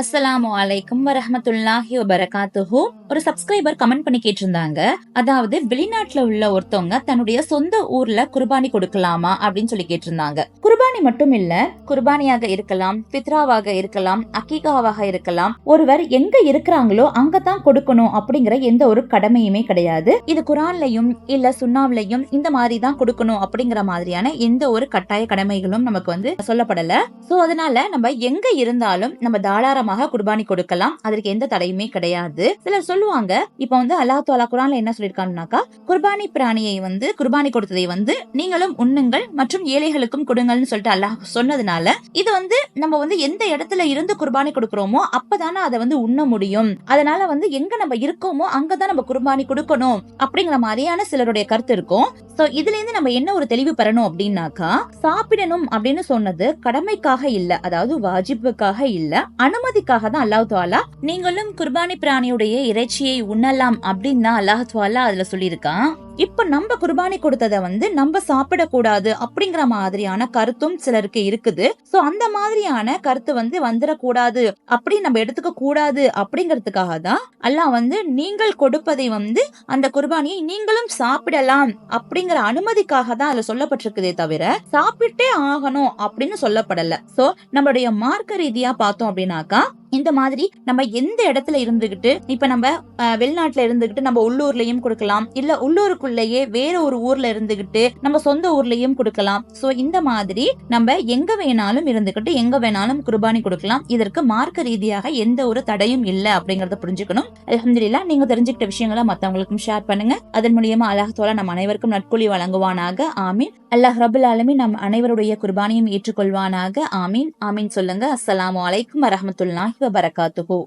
அஸ்ஸலாமு அலைக்கும் வரஹ்மத்துல்லாஹி வபரகாத்துஹு. ஒரு சப்ஸ்கிரைபர் கமெண்ட் பண்ணி கேட்டிருந்தாங்க. அதாவது வெளிநாட்டுல உள்ள ஒருத்தவங்க தன்னுடைய சொந்த ஊர்ல குர்பானி கொடுக்கலாமா அப்படின்னு சொல்லி கேட்டிருந்தாங்க. குர்பானி மட்டும் இல்ல, குர்பானியாக இருக்கலாம், பித்ராவாக இருக்கலாம், அக்கீகாவாக இருக்கலாம். ஒருவர் எங்க இருக்கிறாங்களோ அங்கதான் கொடுக்கணும் அப்படிங்கிற எந்த ஒரு கடமையுமே கிடையாது. இது குரான்லயும் இல்ல சுன்னாவிலையும் இந்த மாதிரி தான் கொடுக்கணும் அப்படிங்கிற மாதிரியான எந்த ஒரு கட்டாய கடமைகளும் நமக்கு சொல்லப்படல. சோ அதனால நம்ம எங்க இருந்தாலும் நம்ம தாராளமாக குர்பானி கொடுக்கலாம். அதற்கு எந்த தடையுமே கிடையாது. சிலர் சொல்லுவாங்க, இப்ப அல்லாஹ் தஆலா குர்ஆன்ல என்ன சொல்லிருக்காங்கனாக்கா, குர்பானி பிராணியை குர்பானி கொடுத்ததை நீங்களும் உண்ணுங்கள் மற்றும் ஏழைகளுக்கும் கொடுங்கள்னு சொல்லிட்டு அல்லாஹ் சொன்னதுனால இது நம்ம எந்த இடத்துல இருந்து குர்பானி கொடுக்கிறோமோ அப்பதானே அதை உண்ண முடியும். அதனால எங்க நம்ம இருக்கோமோ அங்கதான் நம்ம குர்பானி கொடுக்கணும் அப்படிங்கிற மாதிரியான சிலருடைய கருத்து இருக்கும். சோ இதுல இருந்து நம்ம என்ன ஒரு தெளிவு பெறணும் அப்படின்னாக்கா, சாப்பிடணும் அப்படின்னு சொன்னது கடமைக்காக இல்ல, அதாவது வாஜிபுக்காக இல்ல, அனுமதிக்காக தான் அல்லாஹ் தஆலா நீங்களும் குர்பானி பிராணியுடைய இறைச்சியை உண்ணலாம் அப்படின்னு தான் அல்லாஹ் தஆலா அதுல சொல்லியிருக்கான். இப்ப நம்ம குர்பானி கொடுத்ததை நம்ம சாப்பிடக்கூடாது அப்படிங்கிற மாதிரியான கருத்தும் சிலருக்கு இருக்குது. சோ அந்த மாதிரியான கருத்து வந்துடக்கூடாது, அப்படி நம்ம எடுத்துக்க கூடாது அப்படிங்கறதுக்காக தான் அல்லாஹ் நீங்கள் கொடுப்பதை அந்த குர்பானியை நீங்களும் சாப்பிடலாம் அப்படிங்கிற அனுமதிக்காக தான் அதுல சொல்லப்பட்டிருக்குதே தவிர சாப்பிட்டே ஆகணும் அப்படின்னு சொல்லப்படல. சோ நம்மளுடைய மார்க்க ரீதியா பார்த்தோம் அப்படின்னாக்கா, இந்த மாதிரி நம்ம எந்த இடத்துல இருந்துகிட்டு, இப்ப நம்ம வெளிநாட்டுல இருந்துகிட்டு நம்ம உள்ளூர்லயும் கொடுக்கலாம், இல்ல உள்ளூருக்குள்ளேயே வேற ஒரு ஊர்ல இருந்துகிட்டு நம்ம சொந்த ஊர்லயும் கொடுக்கலாம். சோ இந்த மாதிரி நம்ம எங்க வேணாலும் இருந்துகிட்டு எங்க வேணாலும் குர்பானி கொடுக்கலாம். இதற்கு மார்க்க ரீதியாக எந்த ஒரு தடையும் இல்ல அப்படிங்கறத புரிஞ்சுக்கணும். அல்ஹம்துலில்லாஹ், நீங்க தெரிஞ்சுக்கிட்ட விஷயங்களை மத்தவங்களுக்கும் ஷேர் பண்ணுங்க. அதன் மூலியமா அல்லாஹ் தஆலா நம் அனைவருக்கும் நற்கூலி வழங்குவானாக. ஆமீன். அல்லாஹ் ரப்பல் ஆலமீன் நம் அனைவருடைய குர்பானியும் ஏற்றுக்கொள்வானாக. ஆமீன் ஆமீன் சொல்லுங்க. அஸ்ஸலாமு அலைக்கும் வரஹ்மத்துல்லாஹி வபரகாத்துஹு.